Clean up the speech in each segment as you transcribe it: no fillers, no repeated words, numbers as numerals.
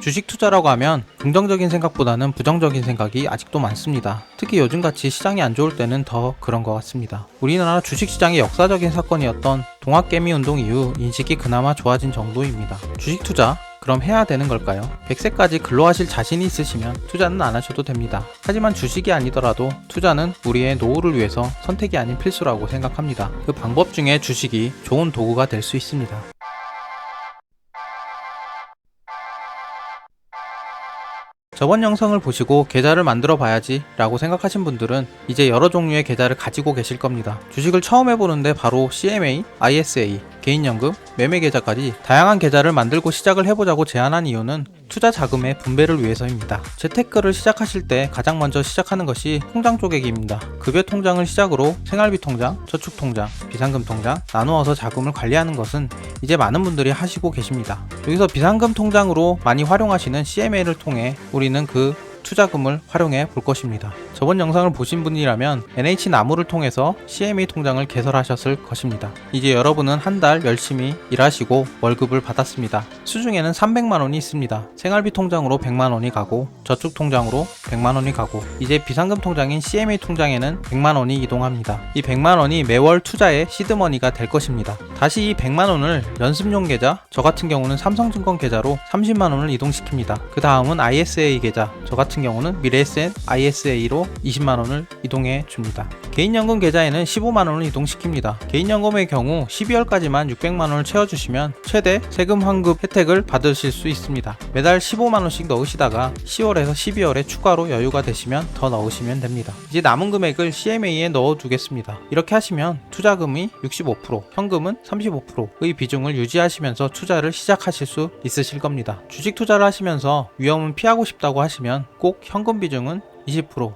주식 투자라고 하면 긍정적인 생각보다는 부정적인 생각이 아직도 많습니다. 특히 요즘같이 시장이 안 좋을 때는 더 그런 것 같습니다. 우리나라 주식시장의 역사적인 사건이었던 동학개미 운동 이후 인식이 그나마 좋아진 정도입니다. 주식 투자 그럼 해야 되는 걸까요? 100세까지 근로하실 자신이 있으시면 투자는 안 하셔도 됩니다. 하지만 주식이 아니더라도 투자는 우리의 노후를 위해서 선택이 아닌 필수라고 생각합니다. 그 방법 중에 주식이 좋은 도구가 될 수 있습니다. 저번 영상을 보시고 계좌를 만들어 봐야지 라고 생각하신 분들은 이제 여러 종류의 계좌를 가지고 계실 겁니다. 주식을 처음 해보는데 바로 CMA, ISA, 개인연금, 매매계좌까지 다양한 계좌를 만들고 시작을 해보자고 제안한 이유는 투자 자금의 분배를 위해서입니다. 재테크를 시작하실 때 가장 먼저 시작하는 것이 통장 쪼개기입니다. 급여 통장을 시작으로 생활비 통장, 저축 통장, 비상금 통장 나누어서 자금을 관리하는 것은 이제 많은 분들이 하시고 계십니다. 여기서 비상금 통장으로 많이 활용하시는 CMA를 통해 우리는 그 투자금을 활용해 볼 것입니다. 저번 영상을 보신 분이라면 NH나무를 통해서 CMA 통장을 개설하셨을 것입니다. 이제 여러분은 한 달 열심히 일하시고 월급을 받았습니다. 수중에는 300만원이 있습니다. 생활비 통장으로 100만원이 가고 저축 통장으로 100만원이 가고 이제 비상금 통장인 CMA 통장에는 100만원이 이동합니다. 이 100만원이 매월 투자의 시드머니가 될 것입니다. 다시 이 100만원을 연습용 계좌, 저 같은 경우는 삼성증권 계좌로 30만원을 이동시킵니다. 그 다음은 ISA 계좌, 저 같은 경우는 미래에셋 ISA로 20만원을 이동해 줍니다. 개인연금 계좌에는 15만원을 이동시킵니다. 개인연금의 경우 12월까지만 600만원을 채워주시면 최대 세금 환급 혜택을 받으실 수 있습니다. 매달 15만원씩 넣으시다가 10월에서 12월에 추가로 여유가 되시면 더 넣으시면 됩니다. 이제 남은 금액을 CMA에 넣어두겠습니다. 이렇게 하시면 투자금이 65%, 현금은 35%의 비중을 유지하시면서 투자를 시작하실 수 있으실 겁니다. 주식 투자를 하시면서 위험은 피하고 싶다고 하시면 꼭 현금 비중은 20%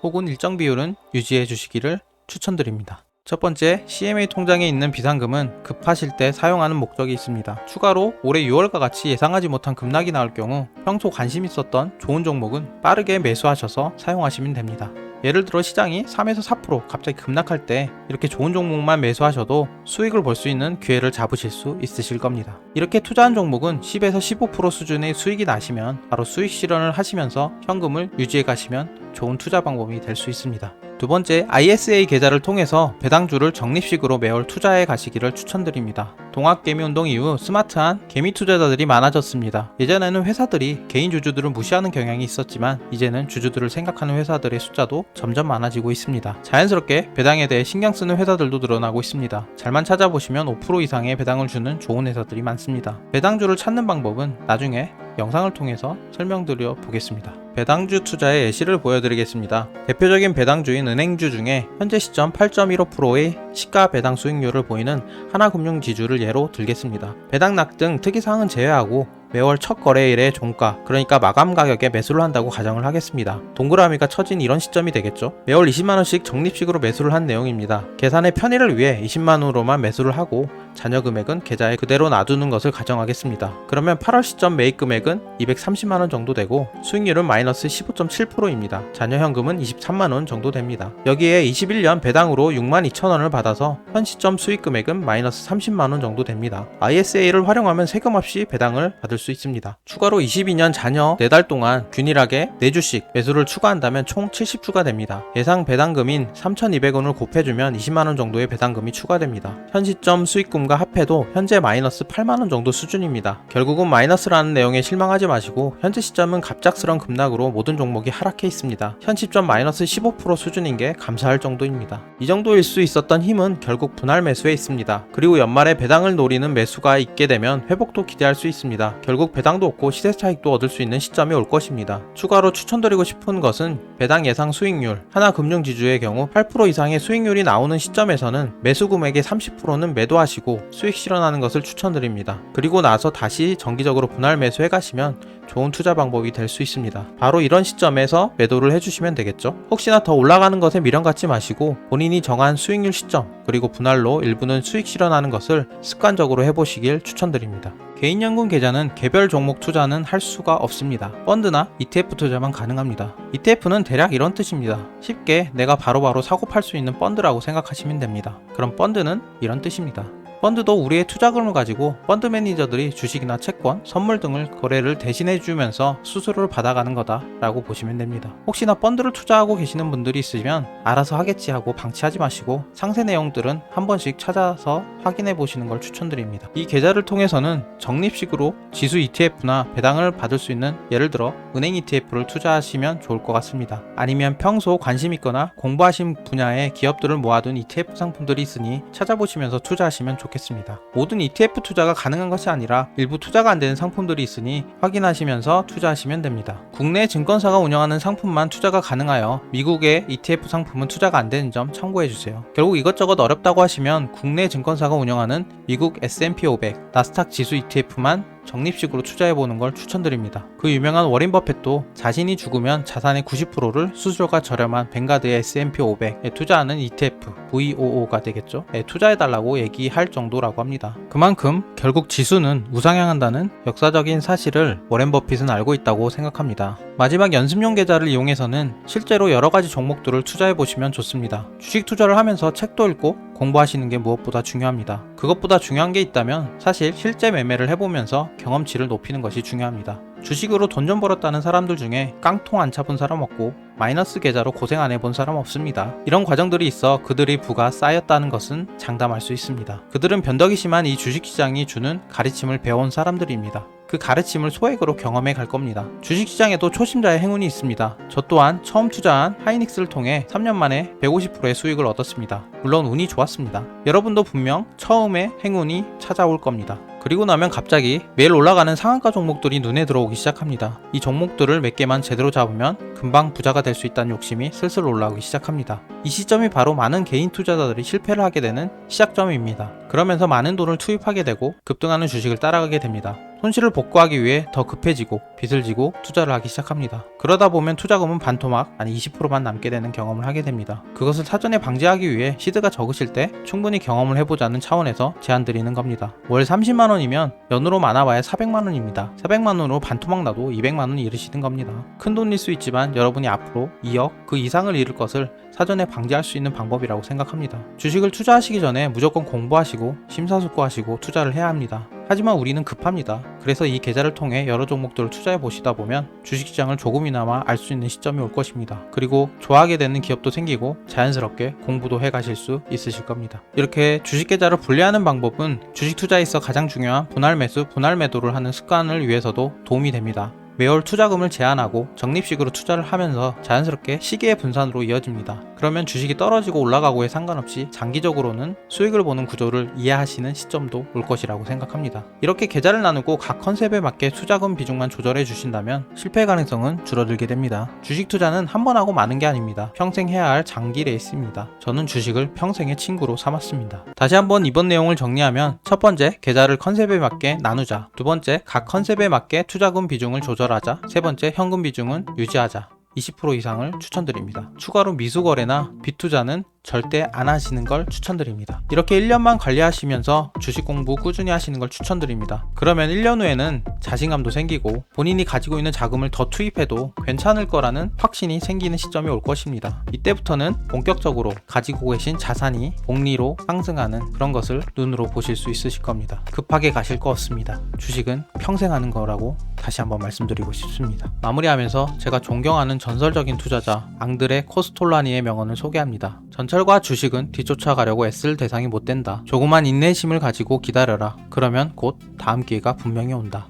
혹은 일정 비율은 유지해 주시기를 추천드립니다. 첫 번째, CMA 통장에 있는 비상금은 급하실 때 사용하는 목적이 있습니다. 추가로 올해 6월과 같이 예상하지 못한 급락이 나올 경우 평소 관심 있었던 좋은 종목은 빠르게 매수하셔서 사용하시면 됩니다. 예를 들어 시장이 3에서 4% 갑자기 급락할 때 이렇게 좋은 종목만 매수하셔도 수익을 볼 수 있는 기회를 잡으실 수 있으실 겁니다. 이렇게 투자한 종목은 10에서 15% 수준의 수익이 나시면 바로 수익 실현을 하시면서 현금을 유지해 가시면 좋은 투자 방법이 될 수 있습니다. 두 번째, ISA 계좌를 통해서 배당주를 적립식으로 매월 투자해 가시기를 추천드립니다. 동학개미 운동 이후 스마트한 개미 투자자들이 많아졌습니다. 예전에는 회사들이 개인 주주들을 무시하는 경향이 있었지만 이제는 주주들을 생각하는 회사들의 숫자도 점점 많아지고 있습니다. 자연스럽게 배당에 대해 신경 쓰는 회사들도 늘어나고 있습니다. 잘만 찾아보시면 5% 이상의 배당을 주는 좋은 회사들이 많습니다. 배당주를 찾는 방법은 나중에 영상을 통해서 설명드려 보겠습니다. 배당주 투자의 예시를 보여드리겠습니다. 대표적인 배당주인 은행주 중에 현재 시점 8.15%의 시가 배당 수익률을 보이는 하나금융지주를 예로 들겠습니다. 배당 낙등 특이사항은 제외하고 매월 첫 거래일의 종가, 그러니까 마감 가격에 매수를 한다고 가정을 하겠습니다. 동그라미가 쳐진 이런 시점이 되겠죠. 매월 20만원씩 적립식으로 매수를 한 내용입니다. 계산의 편의를 위해 20만원으로만 매수를 하고 잔여 금액은 계좌에 그대로 놔두는 것을 가정하겠습니다. 그러면 8월 시점 매입 금액은 230만원 정도 되고 수익률은 마이너스 15.7%입니다. 잔여 현금은 23만원 정도 됩니다. 여기에 21년 배당으로 62,000원을 받아서 현 시점 수익 금액은 마이너스 30만원 정도 됩니다. ISA를 활용하면 세금 없이 배당을 받을 수 있습니다. 추가로 22년 잔여 4달 동안 균일하게 4주씩 매수를 추가한다면 총 70주가 됩니다. 예상 배당금인 3,200원을 곱해주면 20만원 정도의 배당금이 추가됩니다. 현 시점 수익금과 합해도 현재 마이너스 8만원 정도 수준입니다. 결국은 마이너스라는 내용에 실망하지 마시고 현재 시점은 갑작스런 급락으로 모든 종목이 하락해 있습니다. 현 시점 마이너스 15% 수준인 게 감사할 정도입니다. 이 정도일 수 있었던 힘은 결국 분할 매수에 있습니다. 그리고 연말에 배당을 노리는 매수가 있게 되면 회복도 기대할 수 있습니다. 결국 배당도 없고 시세 차익도 얻을 수 있는 시점이 올 것입니다. 추가로 추천드리고 싶은 것은 배당 예상 수익률, 하나금융지주의 경우 8% 이상의 수익률이 나오는 시점에서는 매수 금액의 30%는 매도하시고 수익 실현하는 것을 추천드립니다. 그리고 나서 다시 정기적으로 분할 매수해 가시면 좋은 투자 방법이 될 수 있습니다. 바로 이런 시점에서 매도를 해주시면 되겠죠. 혹시나 더 올라가는 것에 미련 갖지 마시고 본인이 정한 수익률 시점 그리고 분할로 일부는 수익 실현하는 것을 습관적으로 해보시길 추천드립니다. 개인연금 계좌는 개별 종목 투자는 할 수가 없습니다. 펀드나 ETF 투자만 가능합니다. ETF는 대략 이런 뜻입니다. 쉽게 내가 바로바로 사고 팔 수 있는 펀드라고 생각하시면 됩니다. 그럼 펀드는 이런 뜻입니다. 펀드도 우리의 투자금을 가지고 펀드 매니저들이 주식이나 채권, 선물 등을 거래를 대신해 주면서 수수료를 받아가는 거다라고 보시면 됩니다. 혹시나 펀드를 투자하고 계시는 분들이 있으면 알아서 하겠지 하고 방치하지 마시고 상세 내용들은 한 번씩 찾아서 확인해 보시는 걸 추천드립니다. 이 계좌를 통해서는 적립식으로 지수 ETF나 배당을 받을 수 있는, 예를 들어 은행 ETF를 투자하시면 좋을 것 같습니다. 아니면 평소 관심 있거나 공부하신 분야의 기업들을 모아둔 ETF 상품들이 있으니 찾아보시면서 투자하시면 좋겠습니다. 모든 ETF 투자가 가능한 것이 아니라 일부 투자가 안 되는 상품들이 있으니 확인하시면서 투자하시면 됩니다. 국내 증권사가 운영하는 상품만 투자가 가능하여 미국의 ETF 상품은 투자가 안 되는 점 참고해주세요. 결국 이것저것 어렵다고 하시면 국내 증권사가 운영하는 미국 S&P 500, 나스닥 지수 ETF만 적립식으로 투자해보는 걸 추천드립니다. 그 유명한 워렌 버핏도 자신이 죽으면 자산의 90%를 수수료가 저렴한 뱅가드의 S&P 500에 투자하는 ETF, VOO가 되겠죠. 투자해달라고 얘기할 정도라고 합니다. 그만큼 결국 지수는 우상향한다는 역사적인 사실을 워렌 버핏은 알고 있다고 생각합니다. 마지막 연습용 계좌를 이용해서는 실제로 여러가지 종목들을 투자해보시면 좋습니다. 주식 투자를 하면서 책도 읽고 공부하시는 게 무엇보다 중요합니다. 그것보다 중요한 게 있다면 사실 실제 매매를 해보면서 경험치를 높이는 것이 중요합니다. 주식으로 돈 좀 벌었다는 사람들 중에 깡통 안 차본 사람 없고 마이너스 계좌로 고생 안 해본 사람 없습니다. 이런 과정들이 있어 그들의 부가 쌓였다는 것은 장담할 수 있습니다. 그들은 변덕이 심한 이 주식시장이 주는 가르침을 배워온 사람들입니다. 그 가르침을 소액으로 경험해 갈 겁니다. 주식시장에도 초심자의 행운이 있습니다. 저 또한 처음 투자한 하이닉스를 통해 3년 만에 150%의 수익을 얻었습니다. 물론 운이 좋았습니다. 여러분도 분명 처음에 행운이 찾아올 겁니다. 그리고 나면 갑자기 매일 올라가는 상한가 종목들이 눈에 들어오기 시작합니다. 이 종목들을 몇 개만 제대로 잡으면 금방 부자가 될 수 있다는 욕심이 슬슬 올라오기 시작합니다. 이 시점이 바로 많은 개인 투자자들이 실패를 하게 되는 시작점입니다. 그러면서 많은 돈을 투입하게 되고 급등하는 주식을 따라가게 됩니다. 손실을 복구하기 위해 더 급해지고 빚을 지고 투자를 하기 시작합니다. 그러다 보면 투자금은 반토막, 아니 20%만 남게 되는 경험을 하게 됩니다. 그것을 사전에 방지하기 위해 시드가 적으실 때 충분히 경험을 해보자는 차원에서 제안드리는 겁니다. 월 30만원이면 연으로 많아봐야 400만원입니다. 400만원으로 반토막 나도 200만원이 이르시는 겁니다. 큰 돈일 수 있지만 여러분이 앞으로 2억 그 이상을 잃을 것을 사전에 방지할 수 있는 방법이라고 생각합니다. 주식을 투자하시기 전에 무조건 공부하시고 심사숙고하시고 투자를 해야 합니다. 하지만 우리는 급합니다. 그래서 이 계좌를 통해 여러 종목들을 투자해 보시다 보면 주식시장을 조금이나마 알 수 있는 시점이 올 것입니다. 그리고 좋아하게 되는 기업도 생기고 자연스럽게 공부도 해 가실 수 있으실 겁니다. 이렇게 주식 계좌를 분리하는 방법은 주식 투자에 있어 가장 중요한 분할 매수, 분할 매도를 하는 습관을 위해서도 도움이 됩니다. 매월 투자금을 제한하고 적립식으로 투자를 하면서 자연스럽게 시기의 분산으로 이어집니다. 그러면 주식이 떨어지고 올라가고에 상관없이 장기적으로는 수익을 보는 구조를 이해하시는 시점도 올 것이라고 생각합니다. 이렇게 계좌를 나누고 각 컨셉에 맞게 투자금 비중만 조절해 주신다면 실패 가능성은 줄어들게 됩니다. 주식 투자는 한 번 하고 마는 게 아닙니다. 평생 해야 할 장기 레이스입니다. 저는 주식을 평생의 친구로 삼았습니다. 다시 한번 이번 내용을 정리하면, 첫 번째, 계좌를 컨셉에 맞게 나누자. 두 번째, 각 컨셉에 맞게 투자금 비중을 조절하자. 세 번째, 현금 비중은 유지하자. 20% 이상을 추천드립니다. 추가로 미수거래나 빚투자는 절대 안 하시는 걸 추천드립니다. 이렇게 1년만 관리하시면서 주식 공부 꾸준히 하시는 걸 추천드립니다. 그러면 1년 후에는 자신감도 생기고 본인이 가지고 있는 자금을 더 투입해도 괜찮을 거라는 확신이 생기는 시점이 올 것입니다. 이때부터는 본격적으로 가지고 계신 자산이 복리로 상승하는 그런 것을 눈으로 보실 수 있으실 겁니다. 급하게 가실 거 없습니다. 주식은 평생 하는 거라고 다시 한번 말씀드리고 싶습니다. 마무리하면서 제가 존경하는 전설적인 투자자 앙드레 코스톨라니의 명언을 소개합니다. 전철과 주식은 뒤쫓아가려고 애쓸 대상이 못 된다. 조그만 인내심을 가지고 기다려라. 그러면 곧 다음 기회가 분명히 온다.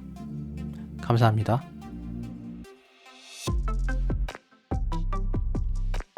감사합니다.